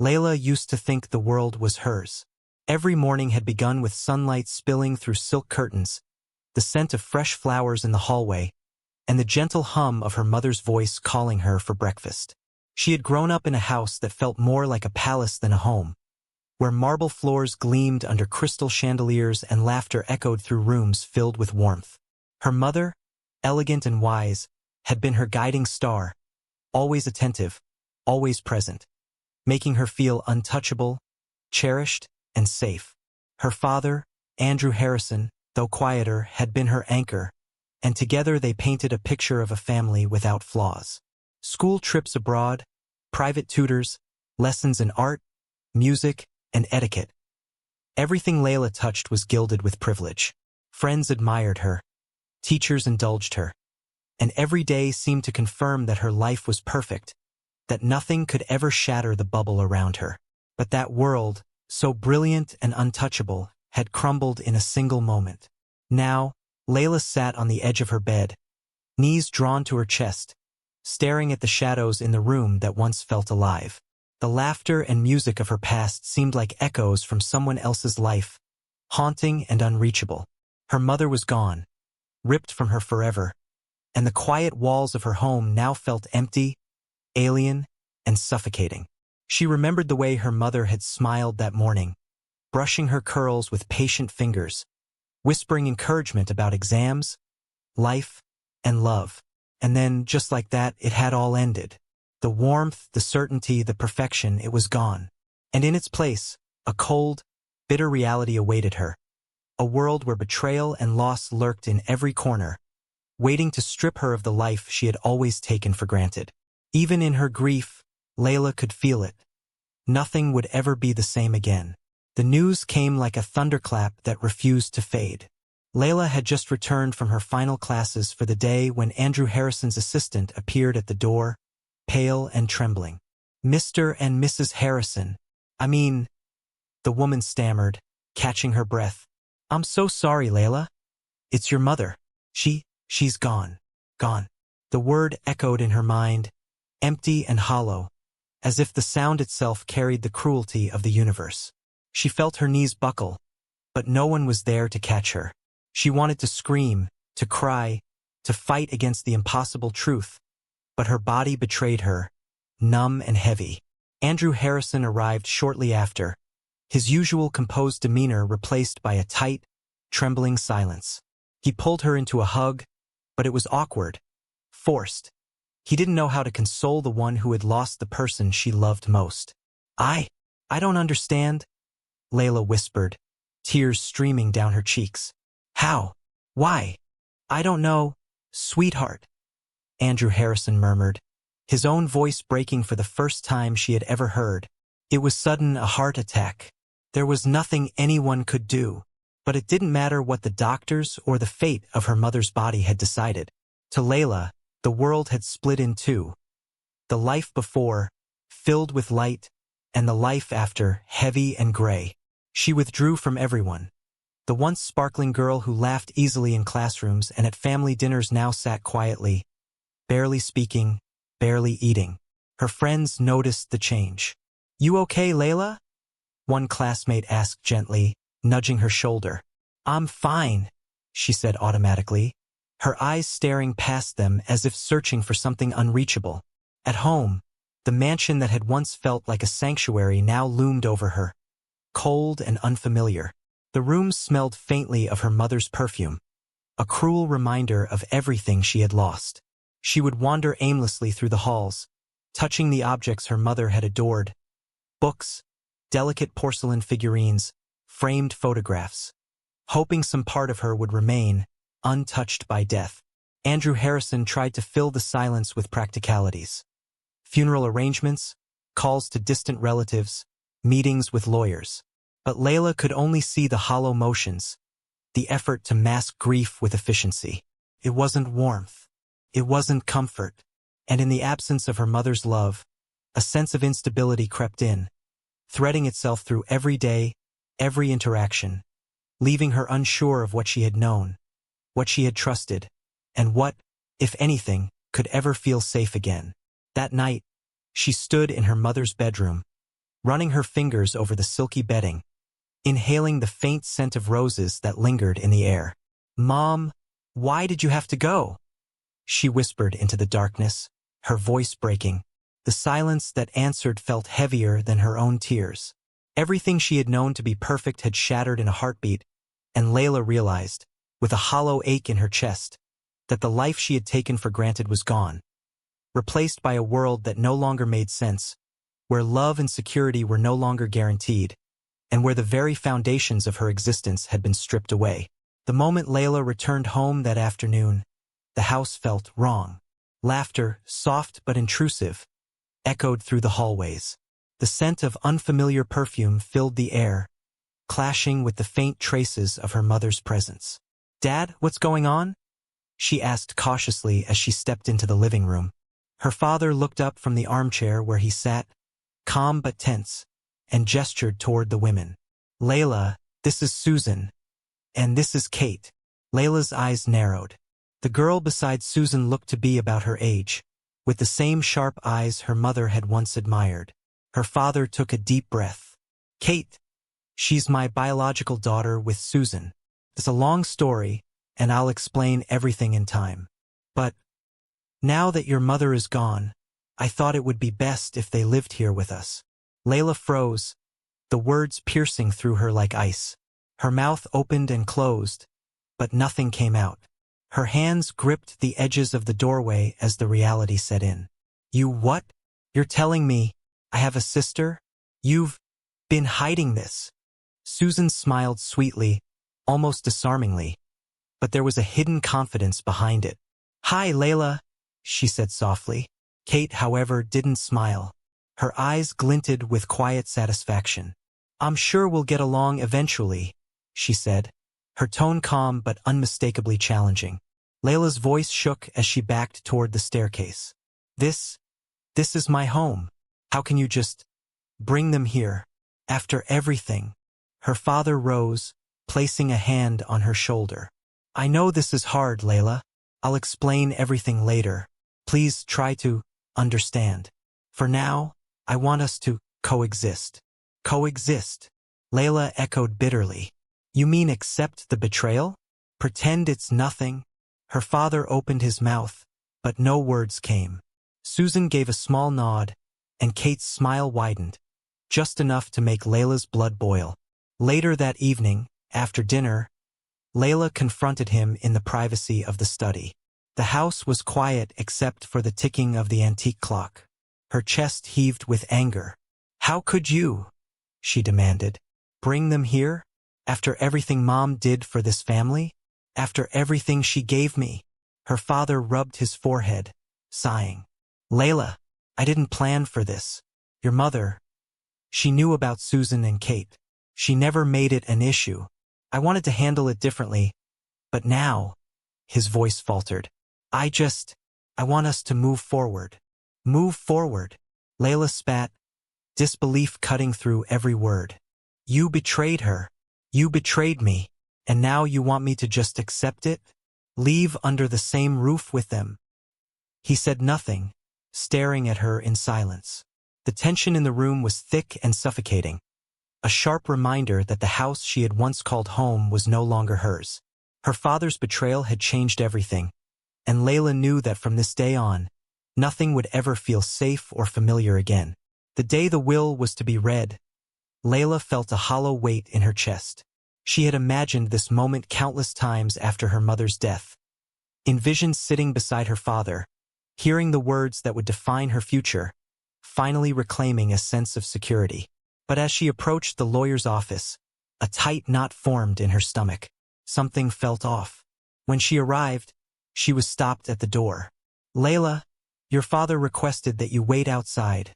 Layla used to think the world was hers. Every morning had begun with sunlight spilling through silk curtains, the scent of fresh flowers in the hallway, and the gentle hum of her mother's voice calling her for breakfast. She had grown up in a house that felt more like a palace than a home, where marble floors gleamed under crystal chandeliers and laughter echoed through rooms filled with warmth. Her mother, elegant and wise, had been her guiding star, always attentive, always present, making her feel untouchable, cherished, and safe. Her father, Andrew Harrison, though quieter, had been her anchor, and together they painted a picture of a family without flaws. School trips abroad, private tutors, lessons in art, music, and etiquette. Everything Layla touched was gilded with privilege. Friends admired her, teachers indulged her, and every day seemed to confirm that her life was perfect, that nothing could ever shatter the bubble around her. But that world, so brilliant and untouchable, had crumbled in a single moment. Now, Layla sat on the edge of her bed, knees drawn to her chest, staring at the shadows in the room that once felt alive. The laughter and music of her past seemed like echoes from someone else's life, haunting and unreachable. Her mother was gone, ripped from her forever, and the quiet walls of her home now felt empty, alien, and suffocating. She remembered the way her mother had smiled that morning, brushing her curls with patient fingers, whispering encouragement about exams, life, and love. And then, just like that, it had all ended. The warmth, the certainty, the perfection, it was gone. And in its place, a cold, bitter reality awaited her. A world where betrayal and loss lurked in every corner, waiting to strip her of the life she had always taken for granted. Even in her grief, Layla could feel it. Nothing would ever be the same again. The news came like a thunderclap that refused to fade. Layla had just returned from her final classes for the day when Andrew Harrison's assistant appeared at the door, pale and trembling. "Mr. and Mrs. Harrison. The woman stammered, catching her breath. "I'm so sorry, Layla. It's your mother. She's gone. Gone." The word echoed in her mind, empty and hollow, as if the sound itself carried the cruelty of the universe. She felt her knees buckle, but no one was there to catch her. She wanted to scream, to cry, to fight against the impossible truth, but her body betrayed her, numb and heavy. Andrew Harrison arrived shortly after, his usual composed demeanor replaced by a tight, trembling silence. He pulled her into a hug, but it was awkward, forced. He didn't know how to console the one who had lost the person she loved most. I don't understand," Layla whispered, tears streaming down her cheeks. "How? Why?" "I don't know, sweetheart," Andrew Harrison murmured, his own voice breaking for the first time she had ever heard. It was sudden, a heart attack. There was nothing anyone could do. But it didn't matter what the doctors or the fate of her mother's body had decided. To Layla, the world had split in two. The life before, filled with light, and the life after, heavy and gray. She withdrew from everyone. The once sparkling girl who laughed easily in classrooms and at family dinners now sat quietly, barely speaking, barely eating. Her friends noticed the change. "You okay, Layla?" one classmate asked gently, nudging her shoulder. "I'm fine," she said automatically, her eyes staring past them as if searching for something unreachable. At home, the mansion that had once felt like a sanctuary now loomed over her, cold and unfamiliar. The room smelled faintly of her mother's perfume, a cruel reminder of everything she had lost. She would wander aimlessly through the halls, touching the objects her mother had adored: books, delicate porcelain figurines, framed photographs, hoping some part of her would remain, untouched by death. Andrew Harrison tried to fill the silence with practicalities. Funeral arrangements, calls to distant relatives, meetings with lawyers. But Layla could only see the hollow motions, the effort to mask grief with efficiency. It wasn't warmth. It wasn't comfort. And in the absence of her mother's love, a sense of instability crept in, threading itself through every day, every interaction, leaving her unsure of what she had known, what she had trusted, and what, if anything, could ever feel safe again. That night, she stood in her mother's bedroom, running her fingers over the silky bedding, inhaling the faint scent of roses that lingered in the air. "Mom, why did you have to go?" she whispered into the darkness, her voice breaking. The silence that answered felt heavier than her own tears. Everything she had known to be perfect had shattered in a heartbeat, and Layla realized, with a hollow ache in her chest, that the life she had taken for granted was gone, replaced by a world that no longer made sense, where love and security were no longer guaranteed, and where the very foundations of her existence had been stripped away. The moment Layla returned home that afternoon, the house felt wrong. Laughter, soft but intrusive, echoed through the hallways. The scent of unfamiliar perfume filled the air, clashing with the faint traces of her mother's presence. "Dad, what's going on?" she asked cautiously as she stepped into the living room. Her father looked up from the armchair where he sat, calm but tense, and gestured toward the women. "Layla, this is Susan. And this is Kate." Layla's eyes narrowed. The girl beside Susan looked to be about her age, with the same sharp eyes her mother had once admired. Her father took a deep breath. "Kate, she's my biological daughter with Susan. It's a long story, and I'll explain everything in time. But now that your mother is gone, I thought it would be best if they lived here with us." Layla froze, the words piercing through her like ice. Her mouth opened and closed, but nothing came out. Her hands gripped the edges of the doorway as the reality set in. "You what? You're telling me I have a sister? You've been hiding this?" Susan smiled sweetly, almost disarmingly, but there was a hidden confidence behind it. "Hi, Layla," she said softly. Kate, however, didn't smile. Her eyes glinted with quiet satisfaction. "I'm sure we'll get along eventually," she said, her tone calm but unmistakably challenging. Layla's voice shook as she backed toward the staircase. This is my home. How can you just bring them here? After everything." Her father rose, placing a hand on her shoulder. "I know this is hard, Layla. I'll explain everything later. Please try to understand. For now, I want us to coexist." "Coexist?" Layla echoed bitterly. "You mean accept the betrayal? Pretend it's nothing?" Her father opened his mouth, but no words came. Susan gave a small nod, and Kate's smile widened, just enough to make Layla's blood boil. Later that evening, after dinner, Layla confronted him in the privacy of the study. The house was quiet except for the ticking of the antique clock. Her chest heaved with anger. "How could you?" she demanded. "Bring them here? After everything Mom did for this family? After everything she gave me?" Her father rubbed his forehead, sighing. "Layla, I didn't plan for this. Your mother, she knew about Susan and Kate. She never made it an issue. I wanted to handle it differently, but now," his voice faltered, I want us to move forward." "Move forward?" Layla spat, disbelief cutting through every word. "You betrayed her. You betrayed me. And now you want me to just accept it? Leave under the same roof with them?" He said nothing, staring at her in silence. The tension in the room was thick and suffocating, a sharp reminder that the house she had once called home was no longer hers. Her father's betrayal had changed everything, and Layla knew that from this day on, nothing would ever feel safe or familiar again. The day the will was to be read, Layla felt a hollow weight in her chest. She had imagined this moment countless times after her mother's death, envisioned sitting beside her father, hearing the words that would define her future, finally reclaiming a sense of security. But as she approached the lawyer's office, a tight knot formed in her stomach. Something felt off. When she arrived, she was stopped at the door. "Layla, your father requested that you wait outside,"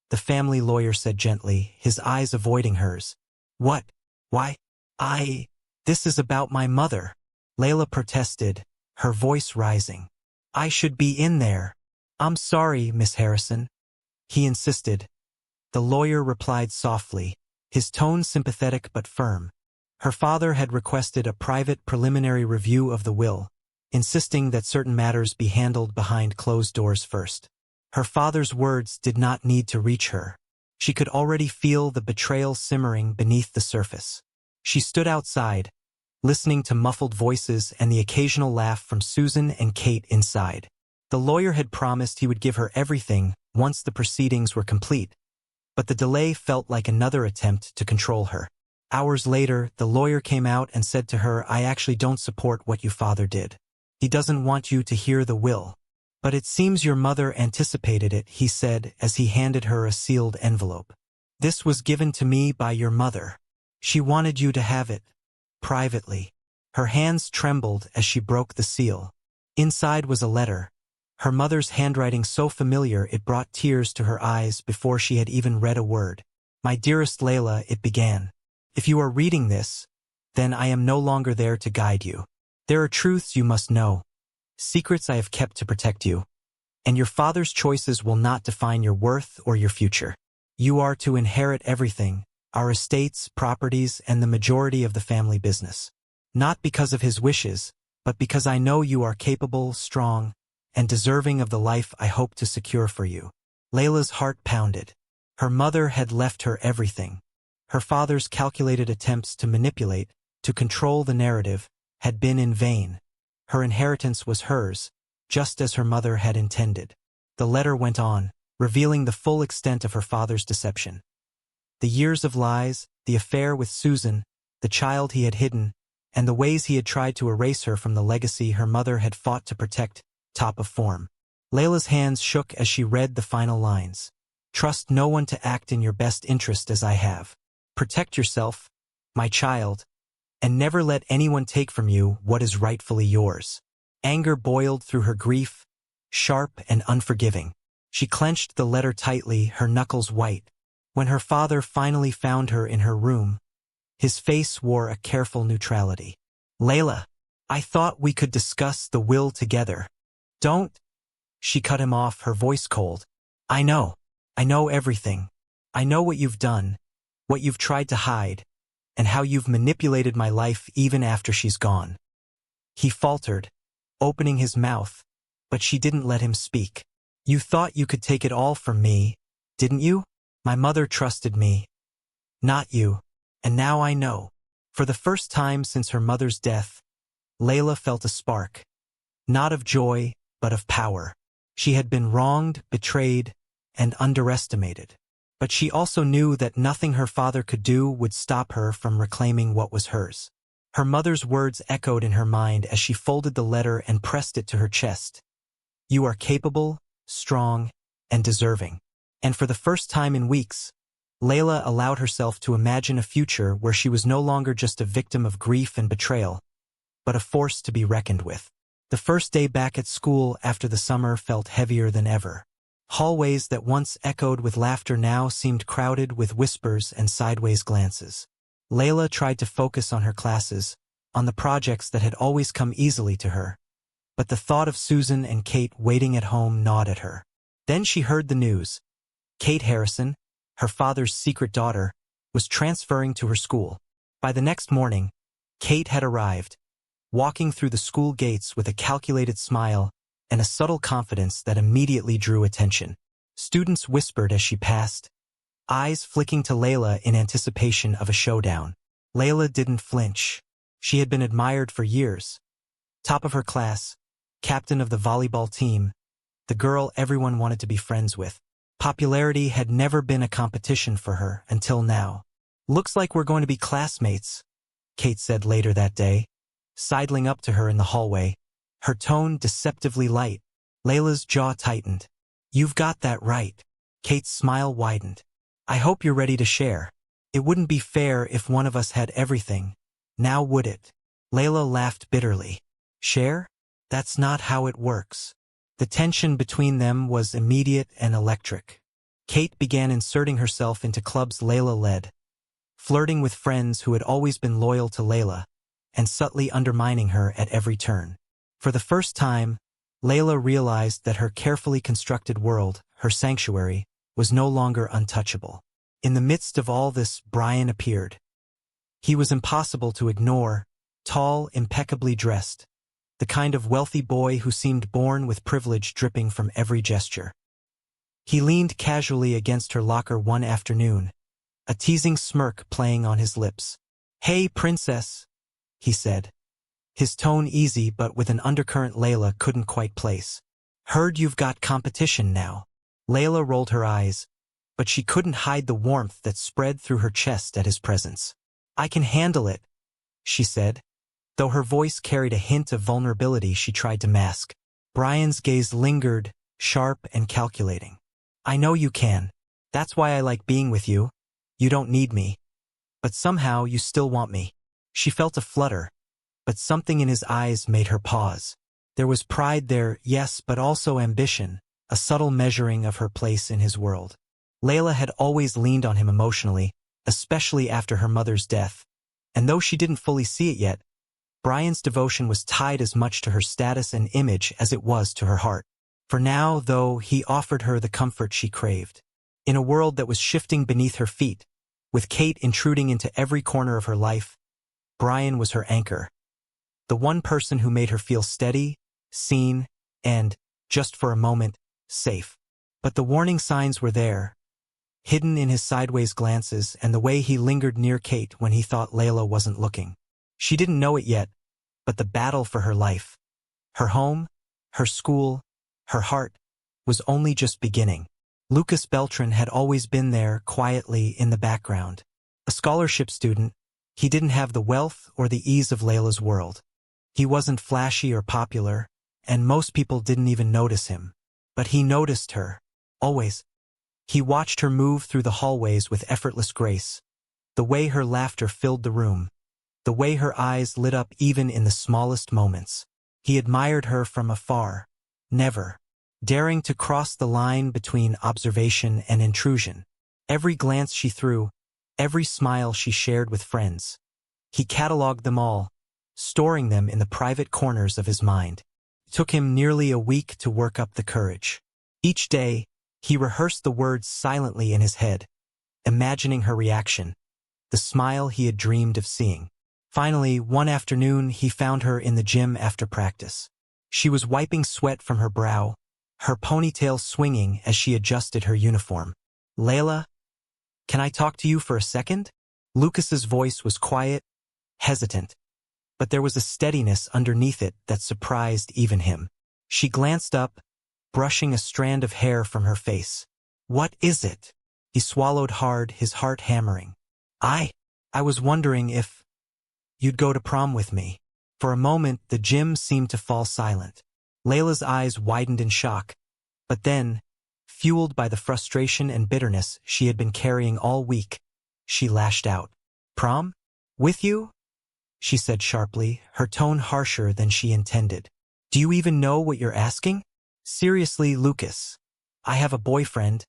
the family lawyer said gently, his eyes avoiding hers. "What? Why? This is about my mother," Layla protested, her voice rising. "I should be in there." "I'm sorry, Miss Harrison," he insisted. The lawyer replied softly, his tone sympathetic but firm. Her father had requested a private preliminary review of the will, insisting that certain matters be handled behind closed doors first. Her father's words did not need to reach her. She could already feel the betrayal simmering beneath the surface. She stood outside, listening to muffled voices and the occasional laugh from Susan and Kate inside. The lawyer had promised he would give her everything once the proceedings were complete, but the delay felt like another attempt to control her. Hours later, the lawyer came out and said to her, "I actually don't support what your father did. He doesn't want you to hear the will." "But it seems your mother anticipated it," he said as he handed her a sealed envelope. "This was given to me by your mother. She wanted you to have it, privately." Her hands trembled as she broke the seal. Inside was a letter, her mother's handwriting so familiar it brought tears to her eyes before she had even read a word. "My dearest Layla," it began. "If you are reading this, then I am no longer there to guide you. There are truths you must know, secrets I have kept to protect you, and your father's choices will not define your worth or your future. You are to inherit everything, our estates, properties, and the majority of the family business. Not because of his wishes, but because I know you are capable, strong, and deserving of the life I hope to secure for you." Layla's heart pounded. Her mother had left her everything. Her father's calculated attempts to manipulate, to control the narrative, had been in vain. Her inheritance was hers, just as her mother had intended. The letter went on, revealing the full extent of her father's deception. The years of lies, the affair with Susan, the child he had hidden, and the ways he had tried to erase her from the legacy her mother had fought to protect, top of form. Layla's hands shook as she read the final lines. "Trust no one to act in your best interest as I have. Protect yourself, my child, and never let anyone take from you what is rightfully yours." Anger boiled through her grief, sharp and unforgiving. She clenched the letter tightly, her knuckles white. When her father finally found her in her room, his face wore a careful neutrality. "Layla, I thought we could discuss the will together." "Don't." She cut him off, her voice cold. I know everything. I know what you've done, what you've tried to hide, and how you've manipulated my life even after she's gone." He faltered, opening his mouth, but she didn't let him speak. "You thought you could take it all from me, didn't you? My mother trusted me, not you, and now I know." For the first time since her mother's death, Layla felt a spark, not of joy, but of power. She had been wronged, betrayed, and underestimated. But she also knew that nothing her father could do would stop her from reclaiming what was hers. Her mother's words echoed in her mind as she folded the letter and pressed it to her chest. "You are capable, strong, and deserving." And for the first time in weeks, Layla allowed herself to imagine a future where she was no longer just a victim of grief and betrayal, but a force to be reckoned with. The first day back at school after the summer felt heavier than ever. Hallways that once echoed with laughter now seemed crowded with whispers and sideways glances. Layla tried to focus on her classes, on the projects that had always come easily to her, but the thought of Susan and Kate waiting at home gnawed at her. Then she heard the news. Kate Harrison, her father's secret daughter, was transferring to her school. By the next morning, Kate had arrived, walking through the school gates with a calculated smile and a subtle confidence that immediately drew attention. Students whispered as she passed, eyes flicking to Layla in anticipation of a showdown. Layla didn't flinch. She had been admired for years. Top of her class, captain of the volleyball team, the girl everyone wanted to be friends with. Popularity had never been a competition for her until now. "Looks like we're going to be classmates," Kate said later that day, sidling up to her in the hallway, her tone deceptively light. Layla's jaw tightened. "You've got that right." Kate's smile widened. "I hope you're ready to share. It wouldn't be fair if one of us had everything, now would it?" Layla laughed bitterly. "Share? That's not how it works." The tension between them was immediate and electric. Kate began inserting herself into clubs Layla led, flirting with friends who had always been loyal to Layla, and subtly undermining her at every turn. For the first time, Layla realized that her carefully constructed world, her sanctuary, was no longer untouchable. In the midst of all this, Brian appeared. He was impossible to ignore, tall, impeccably dressed, the kind of wealthy boy who seemed born with privilege dripping from every gesture. He leaned casually against her locker one afternoon, a teasing smirk playing on his lips. "Hey, princess," he said, his tone easy but with an undercurrent Layla couldn't quite place. "Heard you've got competition now." Layla rolled her eyes, but she couldn't hide the warmth that spread through her chest at his presence. "I can handle it," she said, though her voice carried a hint of vulnerability she tried to mask. Brian's gaze lingered, sharp and calculating. "I know you can. That's why I like being with you. You don't need me. But somehow you still want me." She felt a flutter, but something in his eyes made her pause. There was pride there, yes, but also ambition, a subtle measuring of her place in his world. Layla had always leaned on him emotionally, especially after her mother's death, and though she didn't fully see it yet, Brian's devotion was tied as much to her status and image as it was to her heart. For now, though, he offered her the comfort she craved. In a world that was shifting beneath her feet, with Kate intruding into every corner of her life, Brian was her anchor. The one person who made her feel steady, seen, and, just for a moment, safe. But the warning signs were there, hidden in his sideways glances and the way he lingered near Kate when he thought Layla wasn't looking. She didn't know it yet, but the battle for her life, her home, her school, her heart, was only just beginning. Lucas Beltran had always been there, quietly in the background. A scholarship student, he didn't have the wealth or the ease of Layla's world. He wasn't flashy or popular, and most people didn't even notice him. But he noticed her, always. He watched her move through the hallways with effortless grace, the way her laughter filled the room, the way her eyes lit up even in the smallest moments. He admired her from afar, never daring to cross the line between observation and intrusion. Every glance she threw, every smile she shared with friends, he cataloged them all, storing them in the private corners of his mind. It took him nearly a week to work up the courage. Each day, he rehearsed the words silently in his head, imagining her reaction, the smile he had dreamed of seeing. Finally, one afternoon, he found her in the gym after practice. She was wiping sweat from her brow, her ponytail swinging as she adjusted her uniform. "Layla, can I talk to you for a second?" Lucas's voice was quiet, hesitant, but there was a steadiness underneath it that surprised even him. She glanced up, brushing a strand of hair from her face. "What is it?" He swallowed hard, his heart hammering. I was wondering if you'd go to prom with me." For a moment, the gym seemed to fall silent. Layla's eyes widened in shock, but then, fueled by the frustration and bitterness she had been carrying all week, she lashed out. "Prom? With you?" she said sharply, her tone harsher than she intended. "Do you even know what you're asking?" "Seriously, Lucas, I have a boyfriend,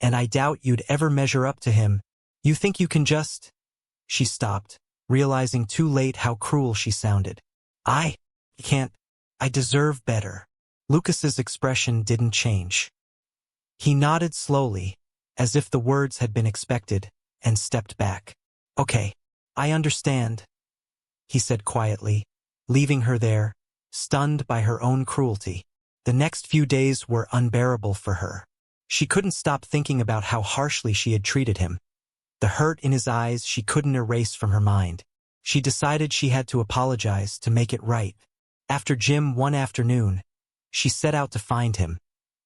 and I doubt you'd ever measure up to him. You think you can just—" She stopped, realizing too late how cruel she sounded. I can't. I deserve better." Lucas's expression didn't change. He nodded slowly, as if the words had been expected, and stepped back. "Okay, I understand," he said quietly, leaving her there, stunned by her own cruelty. The next few days were unbearable for her. She couldn't stop thinking about how harshly she had treated him. The hurt in his eyes she couldn't erase from her mind. She decided she had to apologize to make it right. After gym one afternoon, she set out to find him,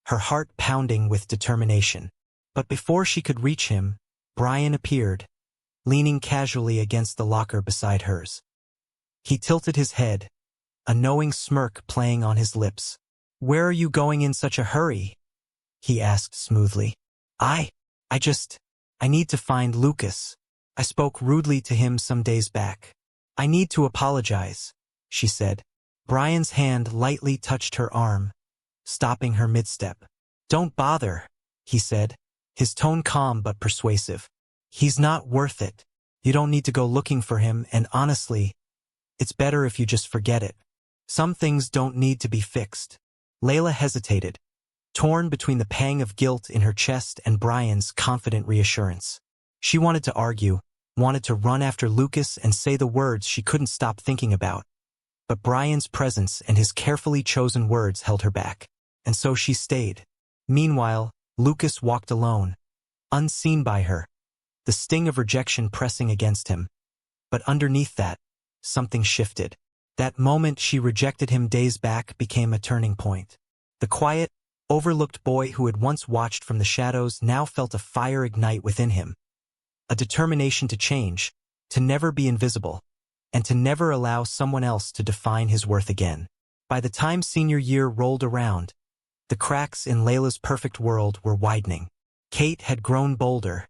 her heart pounding with determination. But before she could reach him, Brian appeared, leaning casually against the locker beside hers. He tilted his head, a knowing smirk playing on his lips. "Where are you going in such a hurry?" he asked smoothly. I need to find Lucas. I spoke rudely to him some days back. I need to apologize," she said. Brian's hand lightly touched her arm, stopping her mid-step. "Don't bother," he said, his tone calm but persuasive. "He's not worth it. You don't need to go looking for him, and honestly, it's better if you just forget it. Some things don't need to be fixed." Layla hesitated, torn between the pang of guilt in her chest and Brian's confident reassurance. She wanted to argue, wanted to run after Lucas and say the words she couldn't stop thinking about. But Brian's presence and his carefully chosen words held her back, and so she stayed. Meanwhile, Lucas walked alone, unseen by her, the sting of rejection pressing against him. But underneath that, something shifted. That moment she rejected him days back became a turning point. The quiet, overlooked boy who had once watched from the shadows now felt a fire ignite within him. A determination to change, to never be invisible, and to never allow someone else to define his worth again. By the time senior year rolled around, the cracks in Layla's perfect world were widening. Kate had grown bolder,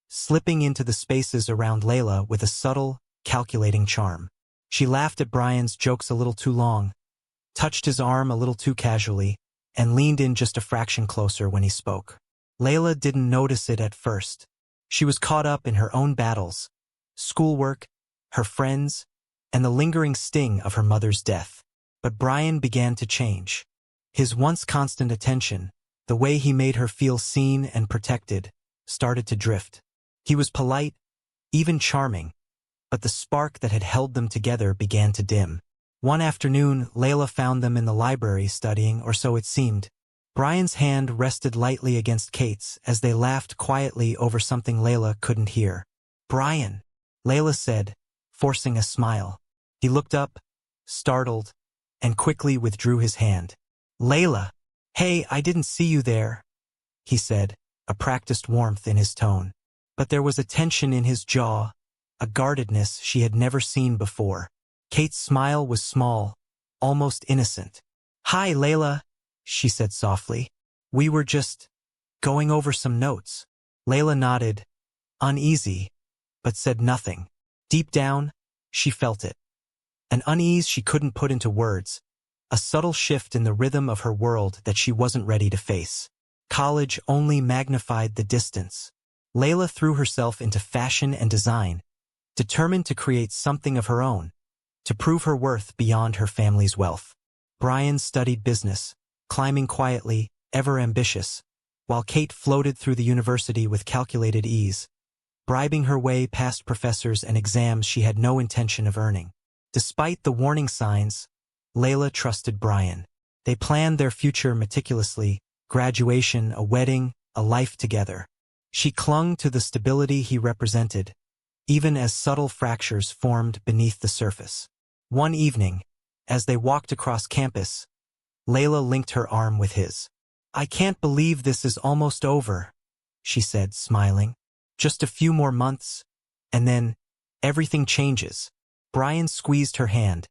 slipping into the spaces around Layla with a subtle, calculating charm. She laughed at Brian's jokes a little too long, touched his arm a little too casually, and leaned in just a fraction closer when he spoke. Layla didn't notice it at first. She was caught up in her own battles, schoolwork, her friends, and the lingering sting of her mother's death. But Brian began to change. His once constant attention, the way he made her feel seen and protected, started to drift. He was polite, even charming, but the spark that had held them together began to dim. One afternoon, Layla found them in the library studying, or so it seemed. Brian's hand rested lightly against Kate's as they laughed quietly over something Layla couldn't hear. "Brian," Layla said, forcing a smile. He looked up, startled, and quickly withdrew his hand. "Layla, hey, I didn't see you there," he said, a practiced warmth in his tone. But there was a tension in his jaw, a guardedness she had never seen before. Kate's smile was small, almost innocent. "Hi, Layla," she said softly. "We were just going over some notes." Layla nodded, uneasy, but said nothing. Deep down, she felt it. An unease she couldn't put into words, a subtle shift in the rhythm of her world that she wasn't ready to face. College only magnified the distance. Layla threw herself into fashion and design, determined to create something of her own, to prove her worth beyond her family's wealth. Brian studied business, climbing quietly, ever ambitious, while Kate floated through the university with calculated ease, bribing her way past professors and exams she had no intention of earning. Despite the warning signs, Layla trusted Brian. They planned their future meticulously, graduation, a wedding, a life together. She clung to the stability he represented, even as subtle fractures formed beneath the surface. One evening, as they walked across campus, Layla linked her arm with his. "I can't believe this is almost over," she said, smiling. "Just a few more months, and then everything changes." Brian squeezed her hand,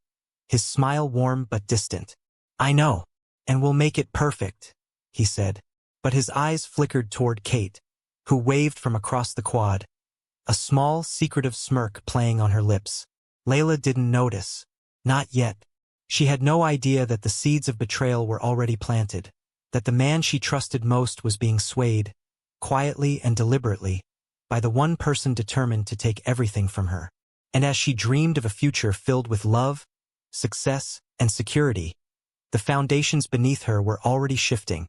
his smile warm but distant. "I know, and we'll make it perfect," he said. But his eyes flickered toward Kate, who waved from across the quad, a small, secretive smirk playing on her lips. Layla didn't notice. Not yet. She had no idea that the seeds of betrayal were already planted, that the man she trusted most was being swayed, quietly and deliberately, by the one person determined to take everything from her. And as she dreamed of a future filled with love, success, and security, the foundations beneath her were already shifting,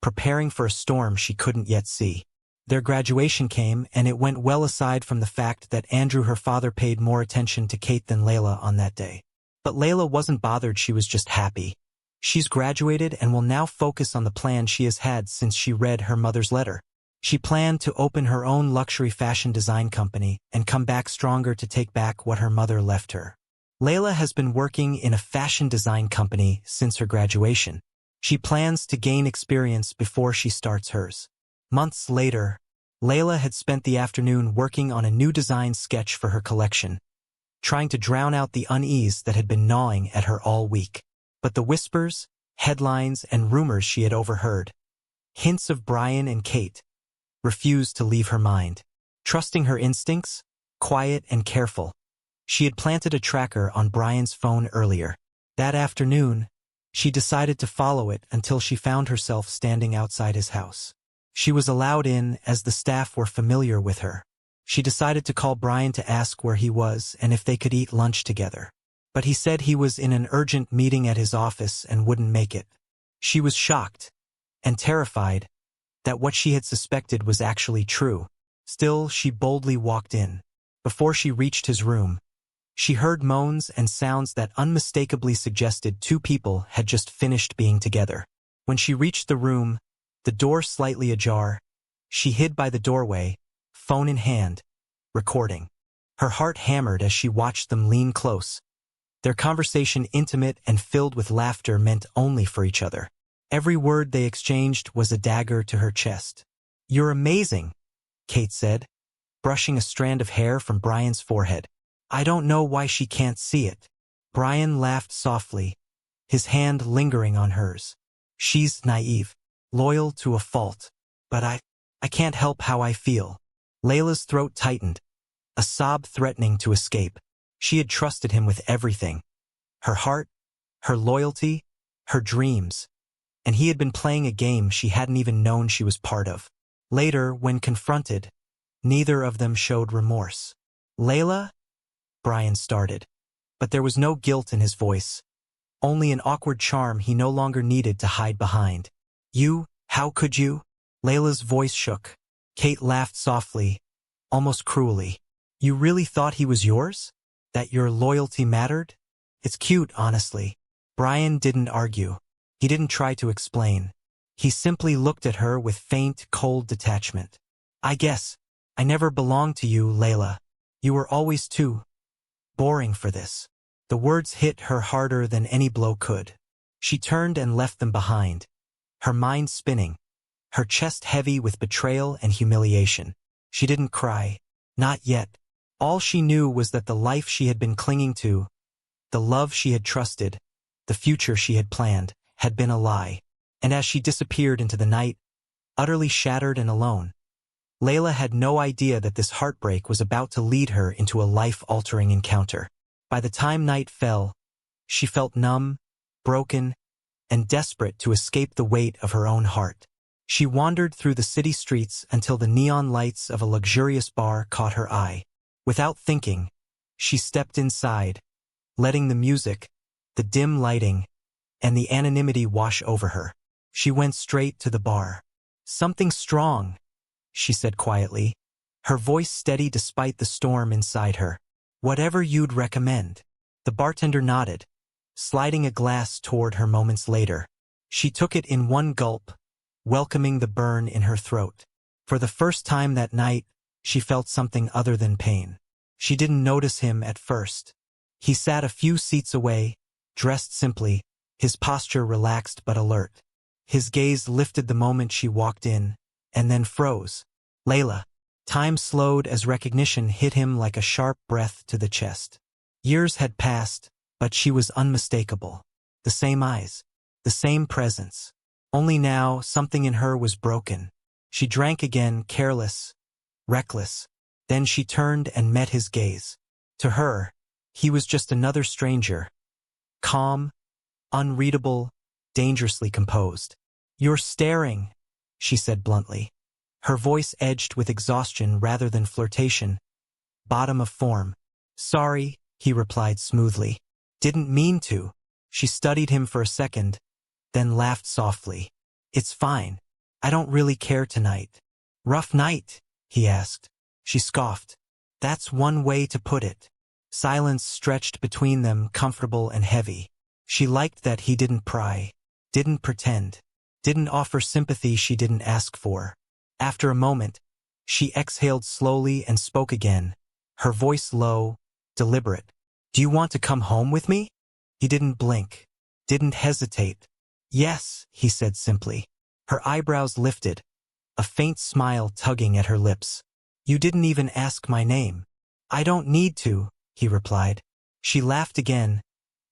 preparing for a storm she couldn't yet see. Their graduation came, and it went well aside from the fact that Andrew, her father, paid more attention to Kate than Layla on that day. But Layla wasn't bothered, she was just happy. She's graduated and will now focus on the plan she has had since she read her mother's letter. She planned to open her own luxury fashion design company and come back stronger to take back what her mother left her. Layla has been working in a fashion design company since her graduation. She plans to gain experience before she starts hers. Months later, Layla had spent the afternoon working on a new design sketch for her collection, trying to drown out the unease that had been gnawing at her all week. But the whispers, headlines, and rumors she had overheard, hints of Brian and Kate, refused to leave her mind. Trusting her instincts, quiet and careful, she had planted a tracker on Brian's phone earlier. That afternoon, she decided to follow it until she found herself standing outside his house. She was allowed in as the staff were familiar with her. She decided to call Brian to ask where he was and if they could eat lunch together. But he said he was in an urgent meeting at his office and wouldn't make it. She was shocked and terrified that what she had suspected was actually true. Still, she boldly walked in. Before she reached his room, she heard moans and sounds that unmistakably suggested two people had just finished being together. When she reached the room, The door slightly ajar. She hid by the doorway, phone in hand, recording. Her heart hammered as she watched them lean close. Their conversation, intimate and filled with laughter, meant only for each other. Every word they exchanged was a dagger to her chest. "You're amazing," Kate said, brushing a strand of hair from Brian's forehead. "I don't know why she can't see it." Brian laughed softly, his hand lingering on hers. "She's naive, loyal to a fault. But I can't help how I feel." Layla's throat tightened, a sob threatening to escape. She had trusted him with everything. Her heart, her loyalty, her dreams. And he had been playing a game she hadn't even known she was part of. Later, when confronted, neither of them showed remorse. "Layla?" Brian started. But there was no guilt in his voice, only an awkward charm he no longer needed to hide behind. "You? How could you?" Layla's voice shook. Kate laughed softly, almost cruelly. "You really thought he was yours? That your loyalty mattered? It's cute, honestly." Brian didn't argue. He didn't try to explain. He simply looked at her with faint, cold detachment. "I guess I never belonged to you, Layla. You were always too boring for this." The words hit her harder than any blow could. She turned and left them behind, her mind spinning, her chest heavy with betrayal and humiliation. She didn't cry. Not yet. All she knew was that the life she had been clinging to, the love she had trusted, the future she had planned, had been a lie. And as she disappeared into the night, utterly shattered and alone, Layla had no idea that this heartbreak was about to lead her into a life-altering encounter. By the time night fell, she felt numb, broken, and desperate to escape the weight of her own heart. She wandered through the city streets until the neon lights of a luxurious bar caught her eye. Without thinking, she stepped inside, letting the music, the dim lighting, and the anonymity wash over her. She went straight to the bar. "Something strong," she said quietly, her voice steady despite the storm inside her. "Whatever you'd recommend." The bartender nodded, sliding a glass toward her moments later. She took it in one gulp, welcoming the burn in her throat. For the first time that night, she felt something other than pain. She didn't notice him at first. He sat a few seats away, dressed simply, his posture relaxed but alert. His gaze lifted the moment she walked in, and then froze. "Layla." Time slowed as recognition hit him like a sharp breath to the chest. Years had passed, but she was unmistakable. The same eyes, the same presence. Only now, something in her was broken. She drank again, careless, reckless. Then she turned and met his gaze. To her, he was just another stranger. Calm, unreadable, dangerously composed. "You're staring," she said bluntly. Her voice edged with exhaustion rather than flirtation. "Bottom of form." "Sorry," he replied smoothly. "Didn't mean to." She studied him for a second, then laughed softly. "It's fine. I don't really care tonight." "Rough night?" he asked. She scoffed. "That's one way to put it." Silence stretched between them, comfortable and heavy. She liked that he didn't pry, didn't pretend, didn't offer sympathy she didn't ask for. After a moment, she exhaled slowly and spoke again, her voice low, deliberate. "Do you want to come home with me?" He didn't blink, didn't hesitate. "Yes," he said simply. Her eyebrows lifted, a faint smile tugging at her lips. "You didn't even ask my name." "I don't need to," he replied. She laughed again,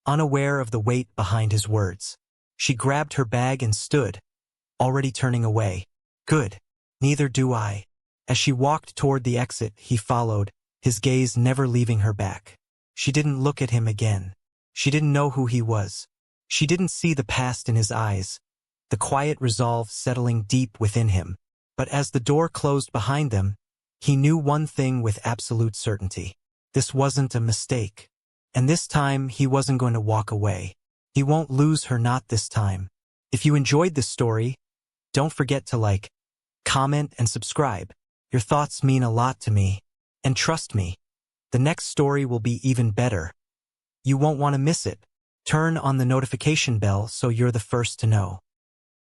unaware of the weight behind his words. She grabbed her bag and stood, already turning away. "Good. Neither do I." As she walked toward the exit, he followed, his gaze never leaving her back. She didn't look at him again. She didn't know who he was. She didn't see the past in his eyes, the quiet resolve settling deep within him. But as the door closed behind them, he knew one thing with absolute certainty. This wasn't a mistake. And this time, he wasn't going to walk away. He won't lose her, not this time. If you enjoyed this story, don't forget to like, comment, and subscribe. Your thoughts mean a lot to me. And trust me, the next story will be even better. You won't want to miss it. Turn on the notification bell so you're the first to know.